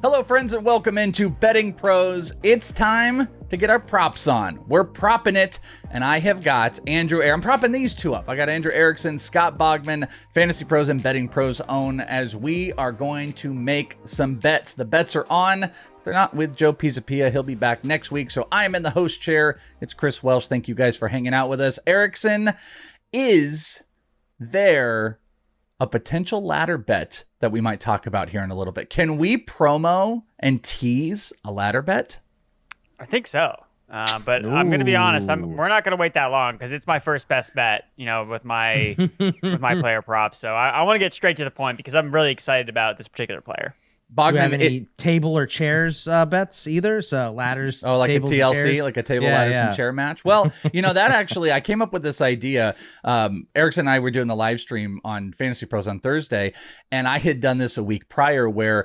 Hello, friends, and welcome into Betting Pros. It's time to get our props on. We're propping it, and I have got I'm propping these two up. I got Andrew Erickson, Scott Bogman, Fantasy Pros and Betting Pros own, as we are going to make some bets. The bets are on. They're not with Joe Pisapia. He'll be back next week, so I'm in the host chair. It's Chris Welsh. Thank you guys for hanging out with us. Erickson, is there a potential ladder bet that we might talk about here in a little bit? Can we promo and tease a ladder bet? I think so. But I'm going to be honest. We're not going to wait that long because it's my first best bet, with my player props. So I want to get straight to the point because I'm really excited about this particular player. Bogman, do you have any table or chairs bets either? So ladders, like a TLC, like a table, ladders, and chair match. Well, that actually, I came up with this idea. Erickson and I were doing the live stream on Fantasy Pros on Thursday, and I had done this a week prior where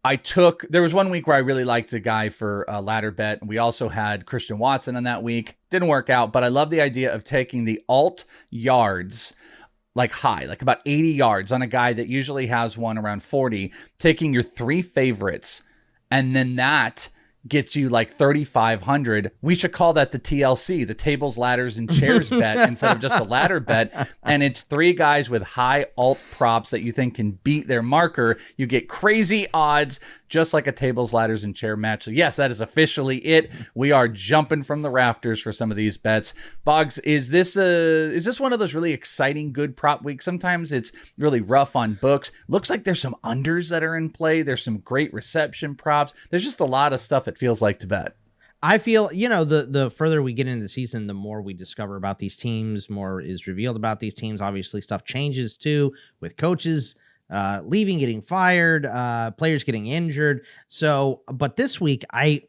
there was 1 week where I really liked a guy for a ladder bet. And we also had Christian Watson on that week. Didn't work out, but I love the idea of taking the alt yards high, about 80 yards on a guy that usually has one around 40, taking your three favorites, and then that gets you 3,500. We should call that the TLC, the tables, ladders, and chairs bet instead of just a ladder bet. And it's three guys with high alt props that you think can beat their marker. You get crazy odds, just like a tables, ladders, and chair match. So yes, that is officially it. We are jumping from the rafters for some of these bets. Boggs, is this one of those really exciting, good prop weeks? Sometimes it's really rough on books. Looks like there's some unders that are in play. There's some great reception props. There's just a lot of stuff it feels like to bet. I feel, the further we get into the season, the more we discover about these teams, more is revealed about these teams. Obviously, stuff changes too with coaches leaving, getting fired, players getting injured. So, but this week, I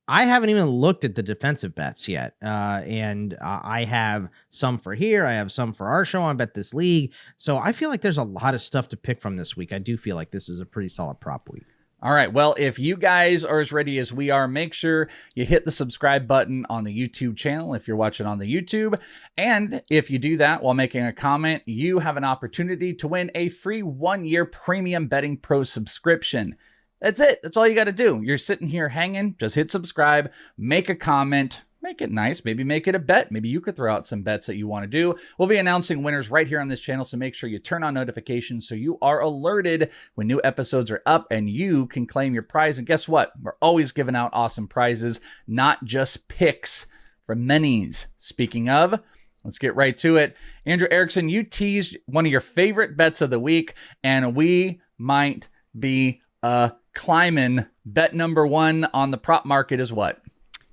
haven't even looked at the defensive bets yet. And I have some for here. I have some for our show on Bet This League. So I feel like there's a lot of stuff to pick from this week. I do feel like this is a pretty solid prop week. All right. Well, if you guys are as ready as we are, make sure you hit the subscribe button on the YouTube channel if you're watching on the YouTube. And if you do that while making a comment, you have an opportunity to win a free 1-year premium Betting Pro subscription. That's it. That's all you got to do. You're sitting here hanging. Just hit subscribe, make a comment. Make it nice. Maybe make it a bet. Maybe you could throw out some bets that you want to do. We'll be announcing winners right here on this channel, so make sure you turn on notifications so you are alerted when new episodes are up and you can claim your prize. And guess what? We're always giving out awesome prizes, not just picks from minis. Speaking of, let's get right to it. Andrew Erickson, you teased one of your favorite bets of the week, and we might be climbing. Bet number one on the prop market is what?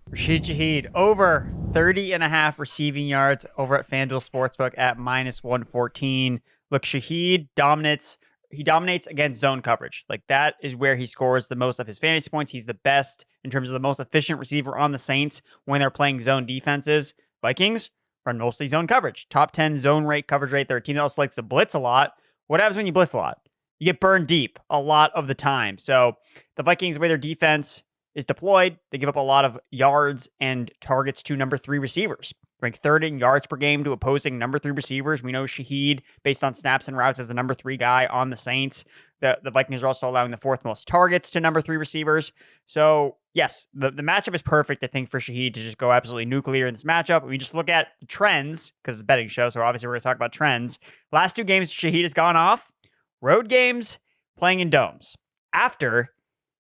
Rashid Shaheed, over 30.5 receiving yards over at FanDuel Sportsbook at -114. Look, Shaheed dominates. He dominates against zone coverage. That is where he scores the most of his fantasy points. He's the best in terms of the most efficient receiver on the Saints when they're playing zone defenses. Vikings run mostly zone coverage. Top 10 zone rate, coverage rate. They're a team that also likes to blitz a lot. What happens when you blitz a lot? You get burned deep a lot of the time. So the Vikings, the way their defense is deployed, they give up a lot of yards and targets to number 3 receivers. Rank third in yards per game to opposing number 3 receivers. We know Shaheed, based on snaps and routes, as the number 3 guy on the Saints. The Vikings are also allowing the 4th most targets to number 3 receivers. So, yes, the matchup is perfect, I think, for Shaheed to just go absolutely nuclear in this matchup. We just look at the trends, because it's a betting show, so obviously we're going to talk about trends. Last 2 games Shaheed has gone off. Road games, playing in domes. After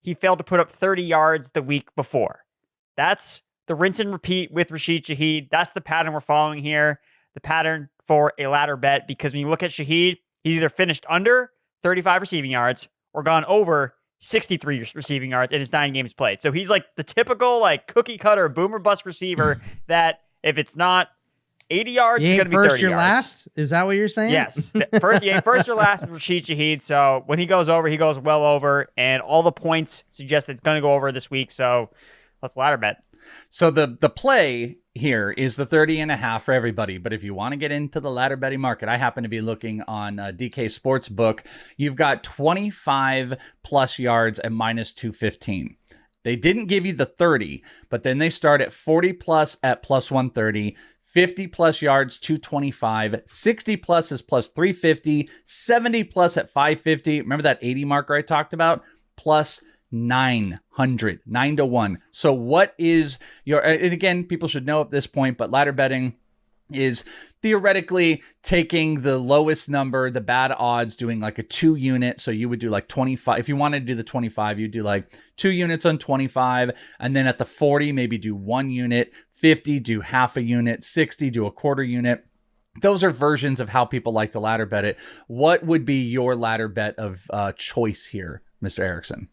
he failed to put up 30 yards the week before. That's the rinse and repeat with Rashid Shaheed. That's the pattern we're following here. The pattern for a ladder bet, because when you look at Shaheed, he's either finished under 35 receiving yards or gone over 63 receiving yards in his 9 games played. So he's the typical cookie cutter boomer bust receiver that if it's not 80 yards, it's going to be 30 yards. First, your last? Is that what you're saying? Yes. First or last with Rashid Shaheed. So when he goes over, he goes well over. And all the points suggest that it's going to go over this week. So let's ladder bet. So the play here is the 30.5 for everybody. But if you want to get into the ladder betting market, I happen to be looking on DK Sportsbook. You've got 25 plus yards at -215. They didn't give you the 30, but then they start at 40 plus at +130. 50 plus yards, 225, 60 plus is +350, 70 plus at 550. Remember that 80 marker I talked about? Plus 900, 9-1. So what is your, and again, people should know at this point, but ladder betting is theoretically taking the lowest number, the bad odds, doing like a 2 unit. So you would do like 25. If you wanted to do the 25, you'd do like 2 units on 25. And then at the 40, maybe do 1 unit, 50, do half a unit, 60, do a quarter unit. Those are versions of how people like to ladder bet it. What would be your ladder bet of choice here, Mr. Erickson?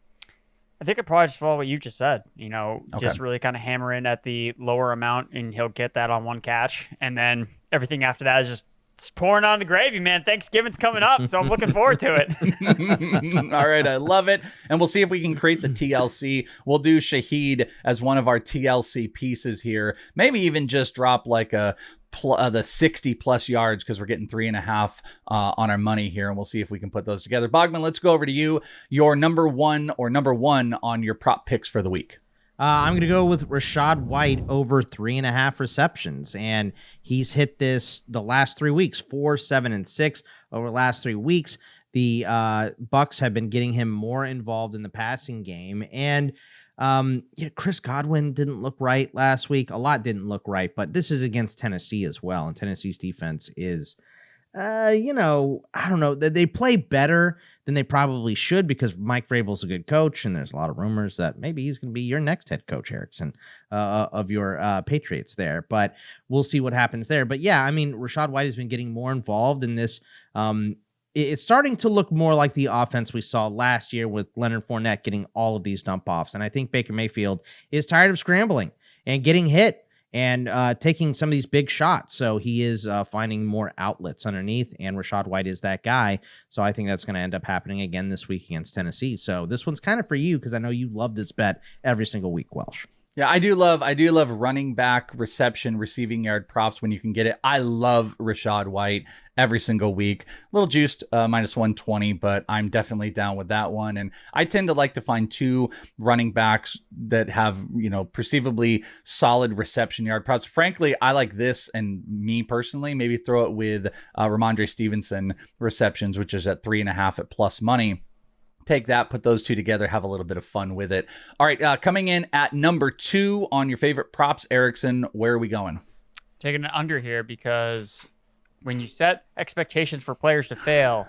I think I probably just follow what you just said. Okay. Just really kind of hammer in at the lower amount, and he'll get that on one catch. And then everything after that is just pouring on the gravy, man. Thanksgiving's coming up, so I'm looking forward to it. All right, I love it. And we'll see if we can create the TLC. We'll do Shaheed as one of our TLC pieces here. Maybe even just drop like the 60 plus yards, because we're getting 3.5 on our money here, and we'll see if we can put those together. Bogman, let's go over to you. Your number one on your prop picks for the week. I'm going to go with Rachaad White over 3.5 receptions. And he's hit this the last 3 weeks, 4, 7, and 6 over the last 3 weeks. The Bucs have been getting him more involved in the passing game. And Chris Godwin didn't look right last week. A lot didn't look right, but this is against Tennessee as well. And Tennessee's defense is, I don't know. They play better than they probably should, because Mike Vrabel's a good coach, and there's a lot of rumors that maybe he's going to be your next head coach, Erickson, of your Patriots there. But we'll see what happens there. But yeah, I mean, Rachaad White has been getting more involved in this. It's starting to look more like the offense we saw last year with Leonard Fournette getting all of these dump offs. And I think Baker Mayfield is tired of scrambling and getting hit and taking some of these big shots. So he is finding more outlets underneath, and Rachaad White is that guy. So I think that's going to end up happening again this week against Tennessee. So this one's kind of for you, because I know you love this bet every single week, Welsh. Yeah, I do love running back, reception, receiving yard props when you can get it. I love Rachaad White every single week. A little juiced, minus 120, but I'm definitely down with that one. And I tend to like to find 2 running backs that have, perceivably solid reception yard props. Frankly, I like this, and me personally, maybe throw it with Ramondre Stevenson receptions, which is at 3.5 at plus money. Take that, put those 2 together, have a little bit of fun with it. All right, coming in at number 2 on your favorite props, Erickson, where are we going? Taking an under here, because when you set expectations for players to fail,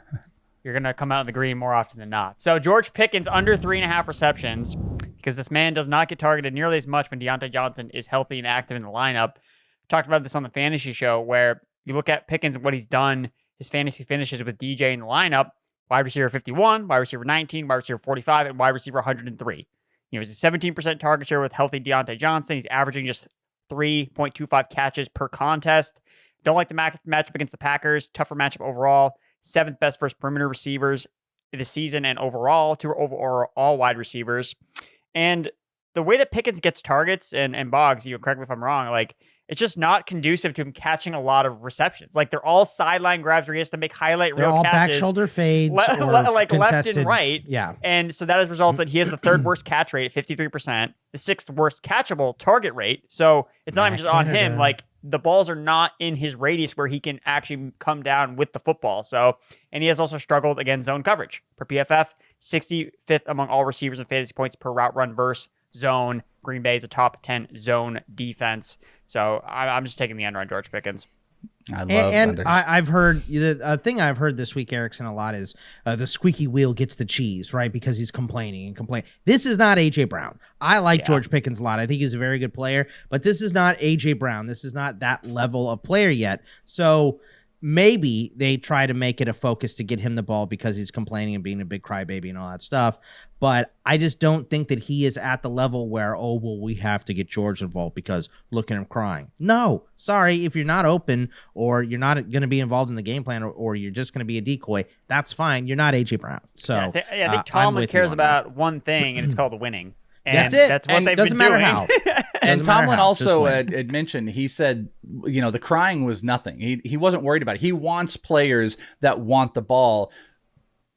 you're going to come out in the green more often than not. So George Pickens under 3.5 receptions, because this man does not get targeted nearly as much when Deontay Johnson is healthy and active in the lineup. Talked about this on the fantasy show, where you look at Pickens and what he's done, his fantasy finishes with DJ in the lineup. Wide receiver 51, wide receiver 19, wide receiver 45, and wide receiver 103. He's a 17% target share with healthy Deontay Johnson. He's averaging just 3.25 catches per contest. Don't like the matchup against the Packers. Tougher matchup overall. 7th best versus perimeter receivers this season and overall, 2 overall wide receivers. And the way that Pickens gets targets, and Boggs, correct me if I'm wrong, it's just not conducive to him catching a lot of receptions. They're all sideline grabs where he has to make highlight reel catches. They're all back shoulder fades, left and right. Yeah. And so that has resulted, he has the 3rd worst catch rate at 53%, the 6th worst catchable target rate. So it's not even just on him. The balls are not in his radius where he can actually come down with the football. So, and he has also struggled against zone coverage. Per PFF, 65th among all receivers in fantasy points per route run versus zone. Green Bay is a top 10 zone defense. So I'm just taking the under on George Pickens. I love and I've heard the thing I've heard this week, Erickson, a lot is the squeaky wheel gets the cheese, right? Because he's complaining. This is not AJ Brown. I like George Pickens a lot. I think he's a very good player, but this is not AJ Brown. This is not that level of player yet. So maybe they try to make it a focus to get him the ball because he's complaining and being a big crybaby and all that stuff. But I just don't think that he is at the level where, we have to get George involved because look at him crying. No, sorry. If you're not open or you're not going to be involved in the game plan or you're just going to be a decoy, that's fine. You're not AJ Brown. So I think Tomlin cares about one thing, and it's called winning. And that's it. That's what they've doesn't been matter doing. how. And Tomlin also had mentioned, he said, the crying was nothing. He wasn't worried about it. He wants players that want the ball.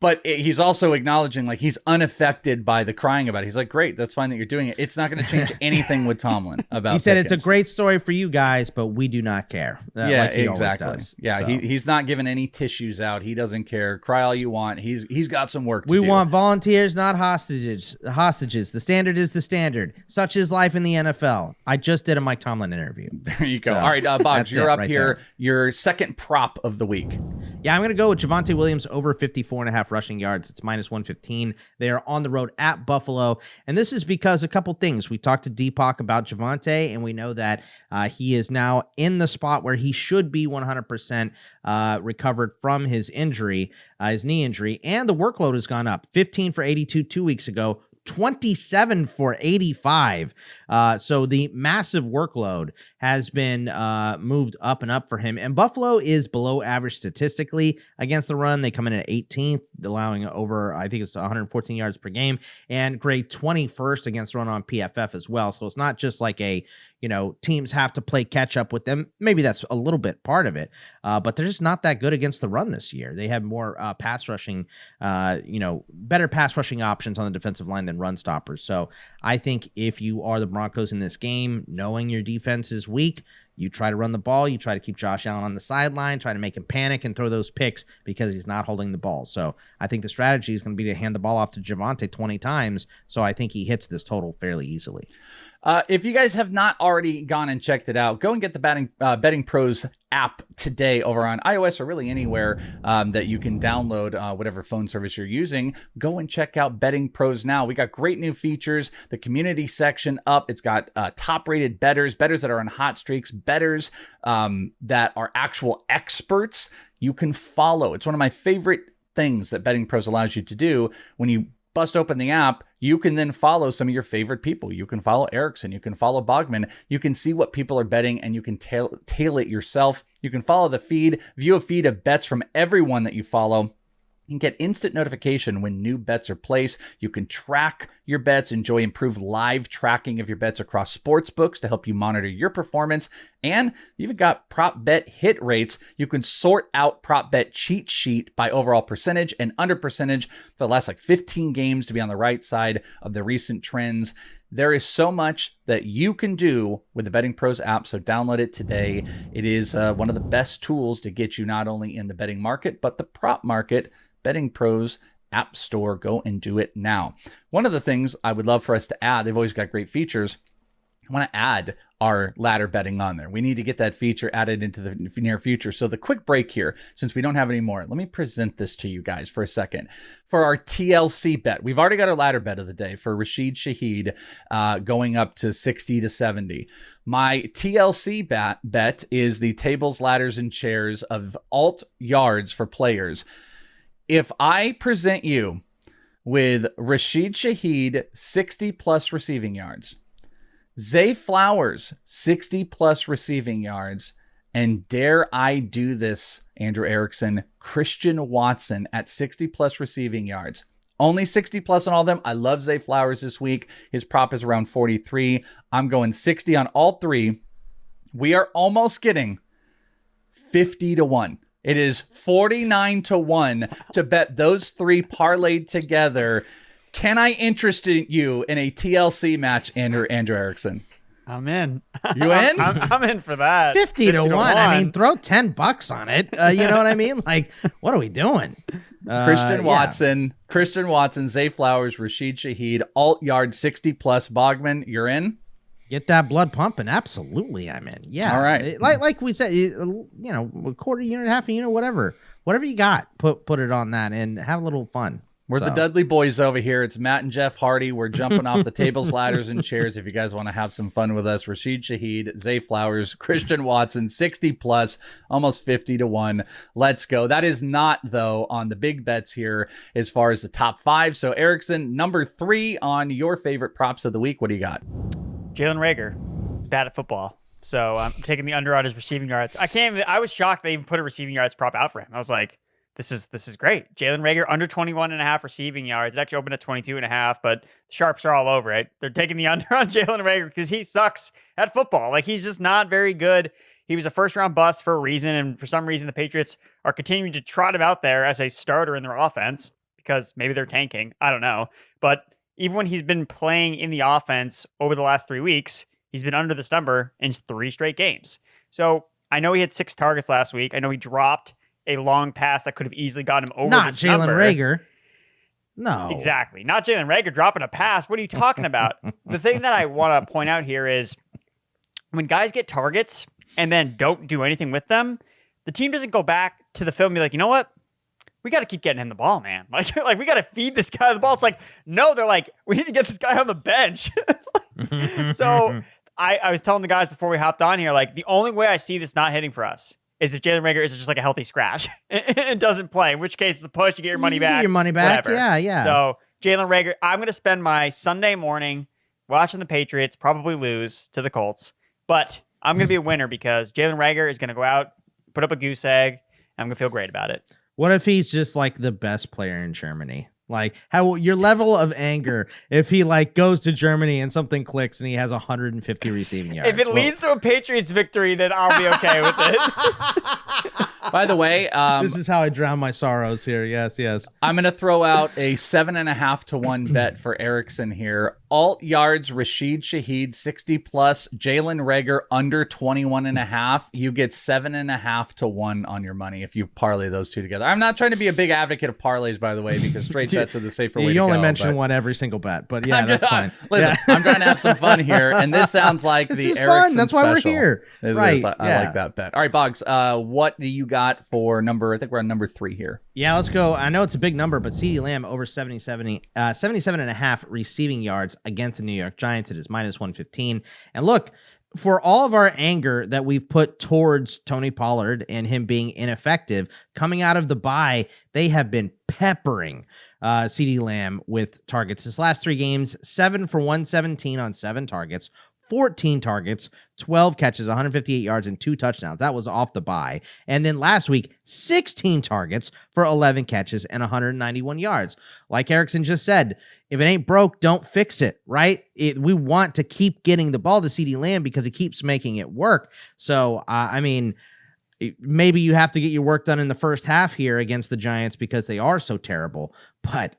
But he's also acknowledging like he's unaffected by the crying about it. He's like, great, that's fine that you're doing it. It's not going to change anything with Tomlin about. He said Pickens. it's a great story for you guys, but we do not care. Yeah, like he exactly. Always does. Yeah, So. he's not giving any tissues out. He doesn't care. Cry all you want. He's got some work to do. We want volunteers, not hostages. The standard is the standard. Such is life in the NFL. I just did a Mike Tomlin interview. There you go. So, all right, Boggs, you're up right here. there. Your second prop of the week. Yeah, I'm going to go with Javonte Williams over 54.5 rushing yards. It's minus 115. They are on the road at Buffalo. And this is because a couple things. We talked to Deepak about Javonte, and we know that he is now in the spot where he should be 100% recovered from his injury, his knee injury. And the workload has gone up. 15 for 82 2 weeks ago. 27 for 85. So the massive workload has been moved up and up for him. And Buffalo is below average statistically against the run. They come in at 18th, allowing over, I think it's 114 yards per game, and grade 21st against the run on PFF as well. So it's not just like teams have to play catch up with them. Maybe that's a little bit part of it, but they're just not that good against the run this year. They have more pass rushing, better pass rushing options on the defensive line than run stoppers. So I think if you are the Broncos in this game, knowing your defense is weak, you try to run the ball, you try to keep Josh Allen on the sideline, try to make him panic and throw those picks because he's not holding the ball. So I think the strategy is going to be to hand the ball off to Javonte 20 times. So I think he hits this total fairly easily. If you guys have not already gone and checked it out, go and get the Betting Pros app today over on iOS or really anywhere that you can download whatever phone service you're using. Go and check out Betting Pros now. We got great new features. The community section up. It's got top-rated bettors that are on hot streaks, bettors that are actual experts you can follow. It's one of my favorite things that Betting Pros allows you to do. When you bust open the app, you can then follow some of your favorite people. You can follow Erickson. You can follow Bogman. You can see what people are betting, and you can tail it yourself. You can follow the feed, view a feed of bets from everyone that you follow. You can get instant notification when new bets are placed. You can track your bets, enjoy improved live tracking of your bets across sports books to help you monitor your performance. And you even got prop bet hit rates. You can sort out prop bet cheat sheet by overall percentage and under percentage for the last 15 games to be on the right side of the recent trends. There is so much that you can do with the Betting Pros app, so download it today. It is one of the best tools to get you not only in the betting market, but the prop market. Betting Pros App Store. Go and do it now. One of the things I would love for us to add, they've always got great features. I want to add our ladder betting on there. We need to get that feature added into the near future. So the quick break here, since we don't have any more, let me present this to you guys for a second. For our TLC bet, we've already got our ladder bet of the day for Rashid Shaheed going up to 60 to 70. My TLC bet is the tables, ladders, and chairs of alt yards for players. If I present you with Rashid Shaheed, 60 plus receiving yards, Zay Flowers, 60 plus receiving yards, and dare I do this, Andrew Erickson, Christian Watson at 60 plus receiving yards. Only 60 plus on all of them. I love Zay Flowers this week. His prop is around 43. I'm going 60 on all three. We are almost getting 50 to 1. It is 49 to 1 to bet those three parlayed together. Can I interest you in a TLC match, Andrew Erickson? I'm in. You in? I'm in for that. 50 to 1. I mean, throw $10 on it. You know what I mean? What are we doing? Christian Watson, Zay Flowers, Rashid Shaheed, alt yard 60 plus. Bogman, you're in? Get that blood pumping. Absolutely, I'm in. Yeah. All right. Like we said, a quarter unit, half a unit, whatever you got, put it on that and have a little fun. We're the Dudley boys over here. It's Matt and Jeff Hardy. We're jumping off the tables, ladders, and chairs. If you guys want to have some fun with us, Rashid Shaheed, Zay Flowers, Christian Watson, 60 plus, almost 50 to 1. Let's go. That is not, though, on the big bets here as far as the top 5. So, Erickson, number 3 on your favorite props of the week. What do you got? Jalen Reagor is bad at football. So I'm taking the under on his receiving yards. I was shocked they even put a receiving yards prop out for him. I was like, this is great. Jalen Reagor under 21.5 receiving yards. It actually opened at 22.5, but the sharps are all over it. They're taking the under on Jalen Reagor because he sucks at football. He's just not very good. He was a first-round bust for a reason, and for some reason the Patriots are continuing to trot him out there as a starter in their offense because maybe they're tanking. I don't know. But even when he's been playing in the offense over the last 3 weeks, he's been under this number in 3 straight games. So I know he had 6 targets last week. I know he dropped a long pass that could have easily gotten him over Not this Jalen number. Reagor. No. Exactly. Not Jalen Reagor dropping a pass. What are you talking about? The thing that I want to point out here is when guys get targets and then don't do anything with them, the team doesn't go back to the film and be like, you know what? We got to keep getting him the ball, man. Like we got to feed this guy the ball. It's like, no, they're like, we need to get this guy on the bench. So I was telling the guys before we hopped on here, like the only way I see this not hitting for us is if Jalen Reagor is just like a healthy scratch and doesn't play, in which case it's a push, you get your money back. Get your money back, whatever. yeah. So Jalen Reagor, I'm going to spend my Sunday morning watching the Patriots probably lose to the Colts, but I'm going to be a winner because Jalen Reagor is going to go out, put up a goose egg, and I'm going to feel great about it. What if he's just like the best player in Germany? Like how your level of anger if he like goes to Germany and something clicks and he has 150 receiving yards. If it leads to a Patriots victory, then I'll be okay with it. By the way, this is how I drown my sorrows here. Yes. I'm going to throw out a 7.5 to 1 bet for Erickson here. Alt yards, Rashid Shaheed 60 plus, Jalen Reagor under 21.5. You get 7.5 to 1 on your money if you parlay those two together. I'm not trying to be a big advocate of parlays, by the way, because straight bets are the safer way to go. You only mention one every single bet, but yeah, that's fine. Listen, I'm trying to have some fun here, and this sounds like this the is Erickson fun. That's why we're here. Right. I like that bet. All right, Boggs, what do you got for number? I think we're on number 3 here. Yeah, let's go. I know it's a big number, but CeeDee Lamb over 77.5 receiving yards against the New York Giants. It is minus 115. And look, for all of our anger that we've put towards Tony Pollard and him being ineffective, coming out of the bye, they have been peppering CeeDee Lamb with targets. His last 3 games, 7 for 117 on 7 targets, 14 targets, 12 catches, 158 yards, and 2 touchdowns. That was off the bye. And then last week, 16 targets for 11 catches and 191 yards. Like Erickson just said, if it ain't broke, don't fix it, right? We want to keep getting the ball to CeeDee Lamb because he keeps making it work. So, maybe you have to get your work done in the first half here against the Giants because they are so terrible. But,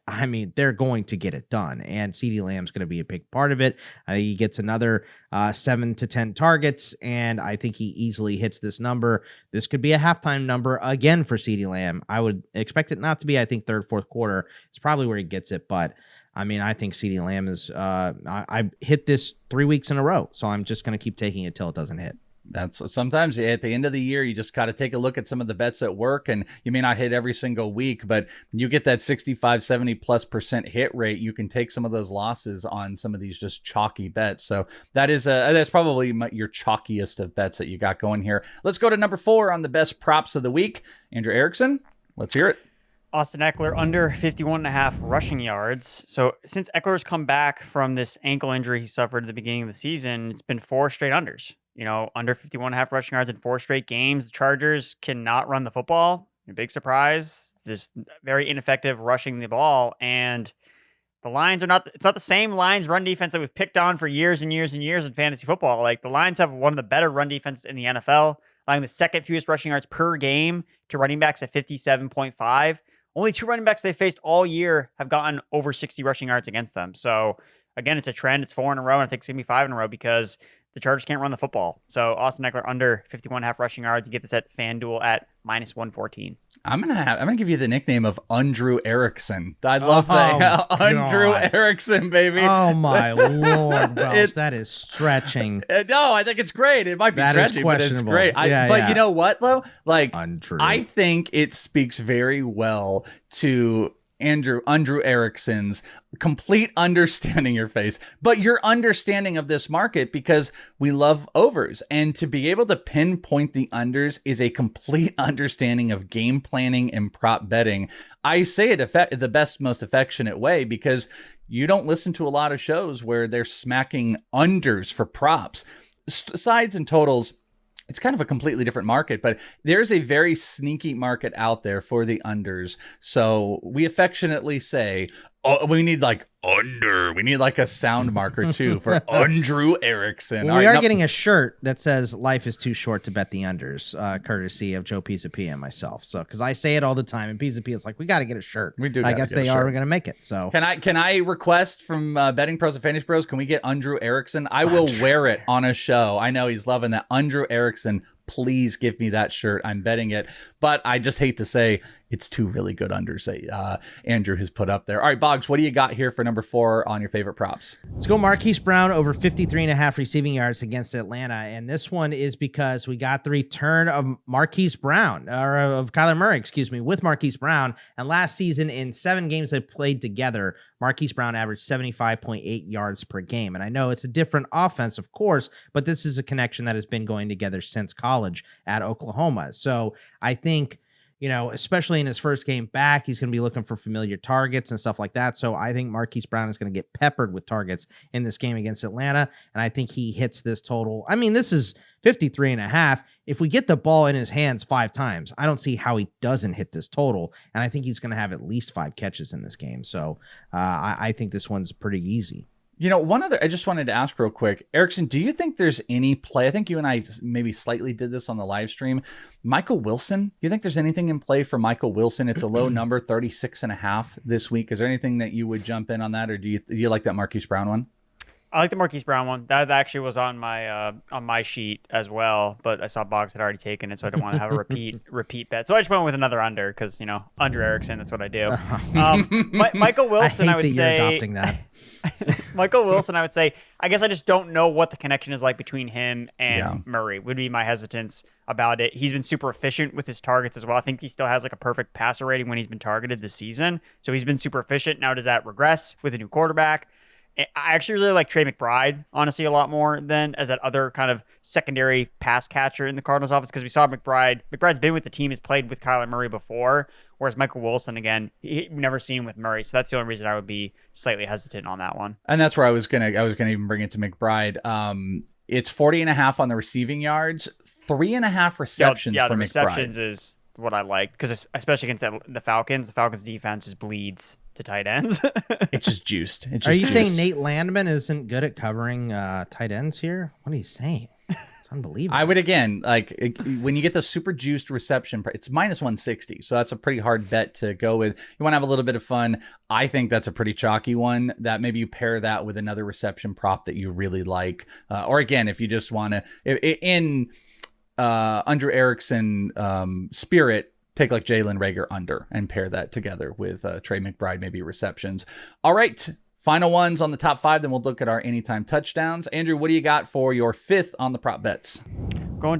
they're going to get it done. And CeeDee Lamb's going to be a big part of it. He gets another 7 to 10 targets, and I think he easily hits this number. This could be a halftime number again for CeeDee Lamb. I would expect it not to be, third, fourth quarter. It's probably where he gets it. But, I think CeeDee Lamb is I hit this 3 weeks in a row. So I'm just going to keep taking it till it doesn't hit. That's sometimes at the end of the year, you just got to take a look at some of the bets at work, and you may not hit every single week, but you get that 65-70+% hit rate. You can take some of those losses on some of these just chalky bets. So that's probably your chalkiest of bets that you got going here. Let's go to number 4 on the best props of the week. Andrew Erickson, let's hear it. Austin Ekeler under 51.5 rushing yards. So since Eckler's come back from this ankle injury he suffered at the beginning of the season, it's been 4 straight unders. Under 51.5 rushing yards in 4 straight games. The Chargers cannot run the football. A big surprise. Just very ineffective rushing the ball. And the Lions it's not the same Lions run defense that we've picked on for years and years and years in fantasy football. Like the Lions have one of the better run defenses in the NFL, allowing the second fewest rushing yards per game to running backs at 57.5. Only 2 running backs they faced all year have gotten over 60 rushing yards against them. So again, it's a trend. It's 4 in a row, and I think it's going to be 5 in a row because the Chargers can't run the football. So Austin Ekeler under 51.5 rushing yards. You get this at FanDuel at minus 114. I'm gonna give you the nickname of Andrew Erickson. I love that. Andrew Erickson, baby. Oh my Lord, Welsh, that is stretching. No, I think it's great. It might be stretching, but it's great. But you know what, though? Untrue. I think it speaks very well to Andrew Erickson's complete understanding but your understanding of this market, because we love overs, and to be able to pinpoint the unders is a complete understanding of game planning and prop betting. I say it the best, most affectionate way, because you don't listen to a lot of shows where they're smacking unders for props. Sides and totals, it's kind of a completely different market, but there's a very sneaky market out there for the unders. So we affectionately say Oh, we need like under. We need like a sound marker too for Andrew Erickson. Well, we are getting a shirt that says "Life is too short to bet the unders," courtesy of Joe Pisapia and myself. So, because I say it all the time, and Pisapia is like, "We got to get a shirt." We do. I guess they are going to make it. So, can I request from Betting Pros and Fantasy Pros? Can we get Andrew Erickson? I will wear it on a show. I know he's loving that. Andrew Erickson. Please give me that shirt. I'm betting it. But I just hate to say it's two really good unders that Andrew has put up there. All right, Boggs, what do you got here for number 4 on your favorite props? Let's go Marquise Brown over 53.5 receiving yards against Atlanta. And this one is because we got the return of Marquise Brown, or of Kyler Murray, with Marquise Brown. And last season, in 7 games they played together, Marquise Brown averaged 75.8 yards per game. And I know it's a different offense, of course, but this is a connection that has been going together since college at Oklahoma. So I think, especially in his first game back, he's going to be looking for familiar targets and stuff like that. So I think Marquise Brown is going to get peppered with targets in this game against Atlanta. And I think he hits this total. I mean, this is 53.5. If we get the ball in his hands 5 times, I don't see how he doesn't hit this total. And I think he's going to have at least 5 catches in this game. So I think this one's pretty easy. I just wanted to ask real quick, Erickson, do you think there's any play? I think you and I maybe slightly did this on the live stream. Michael Wilson, do you think there's anything in play for Michael Wilson? It's a low number, 36.5 this week. Is there anything that you would jump in on that? Or do you like that Marquise Brown one? I like the Marquise Brown one. That actually was on my sheet as well, but I saw Boggs had already taken it, so I didn't want to have a repeat bet. So I just went with another under because under Erickson, that's what I do. Michael Wilson, I would say. You're adopting that. Michael Wilson, I would say. I guess I just don't know what the connection is like between him and Murray. Would be my hesitance about it. He's been super efficient with his targets as well. I think he still has like a perfect passer rating when he's been targeted this season. So he's been super efficient. Now does that regress with a new quarterback? I actually really like Trey McBride, honestly, a lot more than as that other kind of secondary pass catcher in the Cardinals office, because we saw McBride. McBride's been with the team, has played with Kyler Murray before, whereas Michael Wilson, again, we've never seen him with Murray. So that's the only reason I would be slightly hesitant on that one. And that's where I was gonna even bring it to McBride. It's 40.5 on the receiving yards, 3.5 receptions for the McBride. Receptions is what I like, because especially against the Falcons defense just bleeds to tight ends. It's just juiced. Are you saying Nate Landman isn't good at covering tight ends here? What are you saying? It's unbelievable. I would, again, when you get the super juiced reception, it's minus 160. So that's a pretty hard bet to go with. You want to have a little bit of fun. I think that's a pretty chalky one, that maybe you pair that with another reception prop that you really like. Or again, if you just want to, in Andrew Erickson spirit, take like Jalen Reagor under and pair that together with Trey McBride, maybe receptions. All right, final ones on the top 5. Then we'll look at our anytime touchdowns. Andrew, what do you got for your 5th on the prop bets? I'm going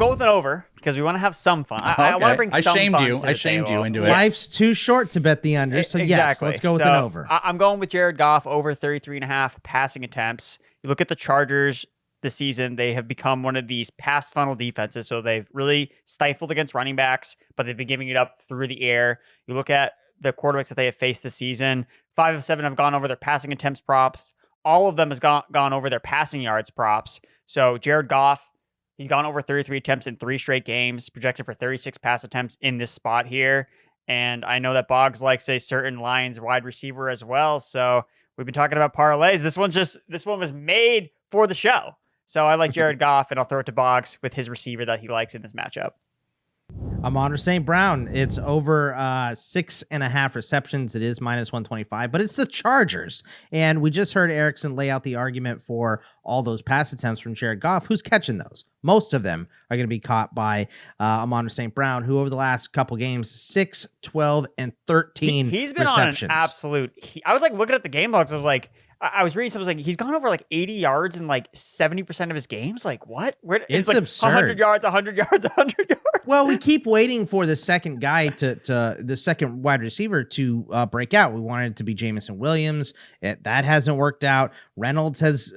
with an over because we want to have some fun. I want to bring some fun. I shamed you into it. Life's too short to bet the under. So yes, let's go with an over. I'm going with Jared Goff over 33.5 passing attempts. You look at the Chargers this season, they have become one of these pass funnel defenses. So they've really stifled against running backs, but they've been giving it up through the air. You look at the quarterbacks that they have faced this season, 5 of 7 have gone over their passing attempts props. All of them has gone over their passing yards props. So Jared Goff, he's gone over 33 attempts in 3 straight games, projected for 36 pass attempts in this spot here. And I know that Boggs likes a certain Lions wide receiver as well. So we've been talking about parlays. This one was made for the show. So I like Jared Goff, and I'll throw it to Boggs with his receiver that he likes in this matchup. Amon-Ra St. Brown. It's over 6.5 receptions. It is minus 125, but it's the Chargers. And we just heard Erickson lay out the argument for all those pass attempts from Jared Goff. Who's catching those? Most of them are going to be caught by Amon-Ra St. Brown, who over the last couple games, 6, 12, and 13 He's been receptions. On an absolute... I was looking at the game logs. I was like... I was reading something he's gone over 80 yards in 70% of his games. What? It's absurd. 100 yards, 100 yards, 100 yards. Well, we keep waiting for the second guy to the second wide receiver to break out. We wanted it to be Jameson Williams. That hasn't worked out. Reynolds has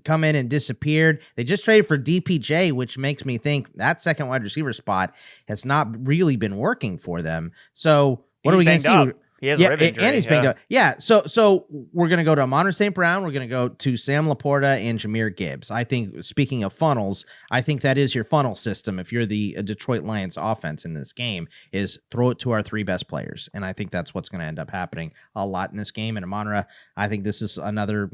come in and disappeared. They just traded for DPJ, which makes me think that second wide receiver spot has not really been working for them. So what are we going to see? He has a rib injury. And he's banged up. Yeah. So we're going to go to Amon-Ra St. Brown. We're going to go to Sam Laporta and Jahmyr Gibbs. I think, speaking of funnels, I think that is your funnel system. If you're the Detroit Lions offense in this game, is throw it to our 3 best players. And I think that's what's going to end up happening a lot in this game. And Amon-Ra, I think this is another,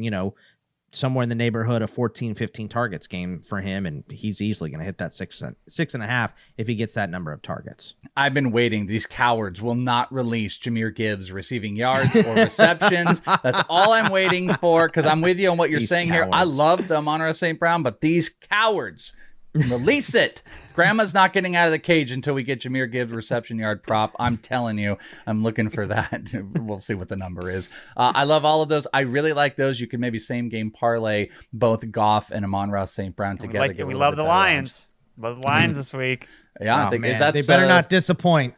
somewhere in the neighborhood of 14, 15 targets game for him, and he's easily going to hit that 6.5 if he gets that number of targets. I've been waiting. These cowards will not release Jahmyr Gibbs receiving yards or receptions. That's all I'm waiting for, because I'm with you on what you're saying here. I love the Amon-Ra St. Brown, but these cowards, release it. Grandma's not getting out of the cage until we get Jahmyr Gibbs reception yard prop. I'm telling you, I'm looking for that. We'll see what the number is. I love all of those. I really like those. You can maybe same game parlay both Goff and Amon-Ra St. Brown together. We love the Lions. Love the Lions this week. Yeah, I think they better not disappoint.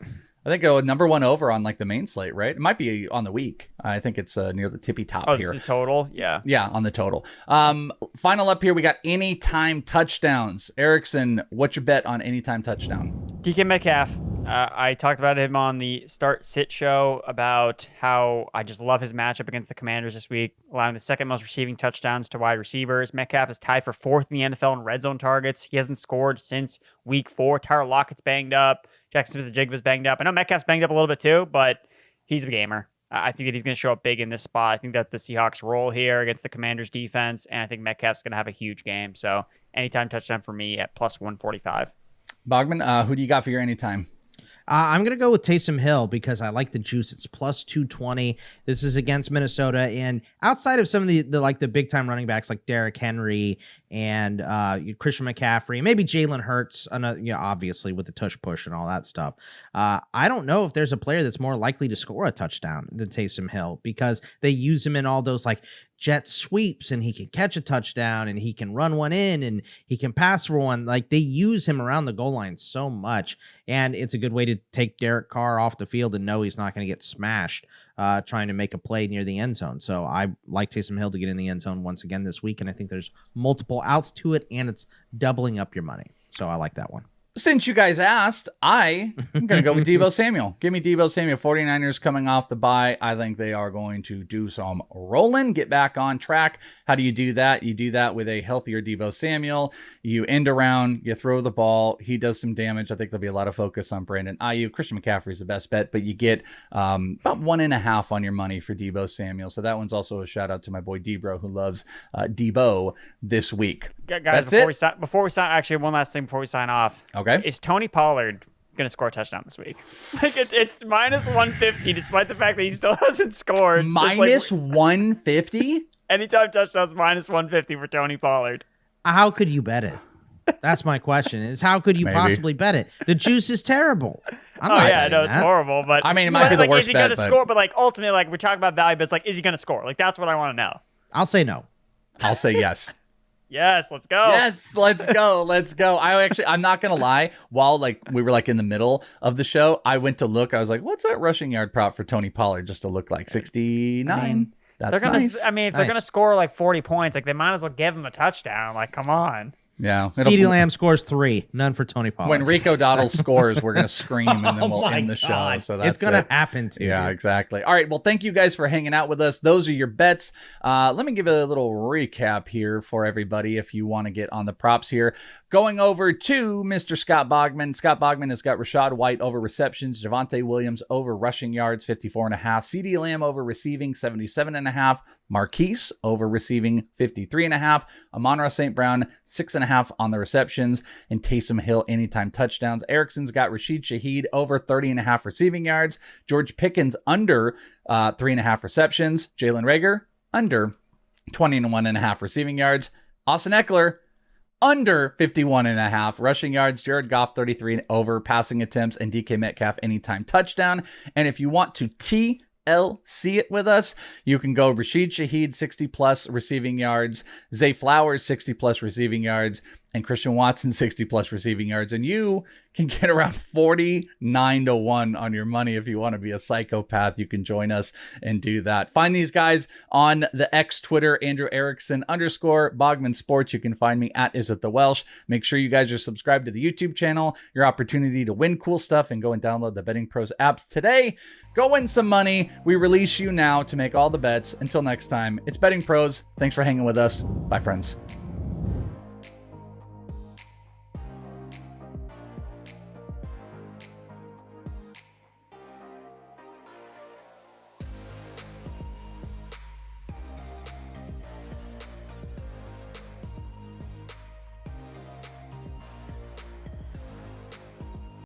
I think go number 1 over on like the main slate, right? It might be on the week. I think it's near the tippy top here. The total, yeah. Yeah, on the total. Final up here, we got anytime touchdowns. Erickson, what's your bet on anytime touchdown? DK Metcalf. I talked about him on the Start Sit show about how I just love his matchup against the Commanders this week, allowing the second most receiving touchdowns to wide receivers. Metcalf is tied for 4th in the NFL in red zone targets. He hasn't scored since week 4. Tyler Lockett's banged up. Jackson Smith-Njigba's banged up. I know Metcalf's banged up a little bit too, but he's a gamer. I think that he's going to show up big in this spot. I think that the Seahawks roll here against the Commanders defense, and I think Metcalf's going to have a huge game. So anytime touchdown for me at plus 145. Bogman, who do you got for your anytime? I'm going to go with Taysom Hill because I like the juice. It's plus 220. This is against Minnesota. And outside of some of the big time running backs like Derrick Henry and Christian McCaffrey, maybe Jalen Hurts, obviously with the tush push and all that stuff. I don't know if there's a player that's more likely to score a touchdown than Taysom Hill because they use him in all those like jet sweeps and he can catch a touchdown and he can run one in and he can pass for one. Like they use him around the goal line so much. And it's a good way to take Derek Carr off the field and know he's not going to get smashed trying to make a play near the end zone. So I like Taysom Hill to get in the end zone once again this week. And I think there's multiple outs to it and it's doubling up your money. So I like that one. Since you guys asked, I'm going to go with Deebo Samuel. Give me Deebo Samuel. 49ers coming off the bye. I think they are going to do some rolling, get back on track. How do you do that? You do that with a healthier Deebo Samuel. You end around, you throw the ball. He does some damage. I think there'll be a lot of focus on Brandon Ayuk. Christian McCaffrey is the best bet, but you get about 1.5 on your money for Deebo Samuel. So that one's also a shout out to my boy Debro, who loves Deebo this week. Guys, before we sign, actually, one last thing before we sign off. Okay. Is Tony Pollard going to score a touchdown this week? Like it's minus 150, despite the fact that he still hasn't scored. Minus 150? Anytime touchdowns, minus 150 for Tony Pollard. How could you bet it? That's my question. Is how could you possibly bet it? The juice is terrible. It's horrible. But I mean, it might be the worst bet. Is he bet, going to score? But ultimately, we're talking about value, but it's is he going to score? That's what I want to know. I'll say no. I'll say yes. Yes, let's go. Yes, let's go. Let's go. I'm not going to lie. While we were in the middle of the show, I went to look. I was like, what's that rushing yard prop for Tony Pollard just to look like 69? That's nice. If they're going to score 40 points, they might as well give him a touchdown. Come on. Yeah. CeeDee Lamb scores 3, none for Tony Pollard. When Rico Dowdle scores, we're going to scream and then we'll end the show. So that's it's going to happen to you. Yeah, exactly. All right. Well, thank you guys for hanging out with us. Those are your bets. Let me give a little recap here for everybody if you want to get on the props here. Going over to Mr. Scott Bogman. Scott Bogman has got Rachaad White over receptions, Javonte Williams over rushing yards, 54.5, CeeDee Lamb over receiving, 77.5, Marquise over receiving, 53.5, Amon-Ra St. Brown, 6.5 on the receptions, and Taysom Hill anytime touchdowns. Erickson's got Rashid Shaheed over 30.5 receiving yards, George Pickens under 3.5 receptions, Jalen Reagor under 21.5 receiving yards, Austin Ekeler under 51.5 rushing yards, Jared Goff 33 over passing attempts, and DK Metcalf anytime touchdown. And if you want to TLC it with us, you can go Rashid Shaheed 60 plus receiving yards, Zay Flowers 60 plus receiving yards, and Christian Watson 60 plus receiving yards, and you can get around 49-1 on your money. If you want to be a psychopath, you can join us and do that. Find these guys on the X Twitter, Andrew Erickson _ Bogman Sports. You can find me at Is It The Welsh. Make sure you guys are subscribed to the YouTube channel. Your opportunity to win cool stuff, and go and download the Betting Pros apps today. Go win some money. We release you now to make all the bets. Until next time, it's Betting Pros. Thanks for hanging with us. Bye, friends.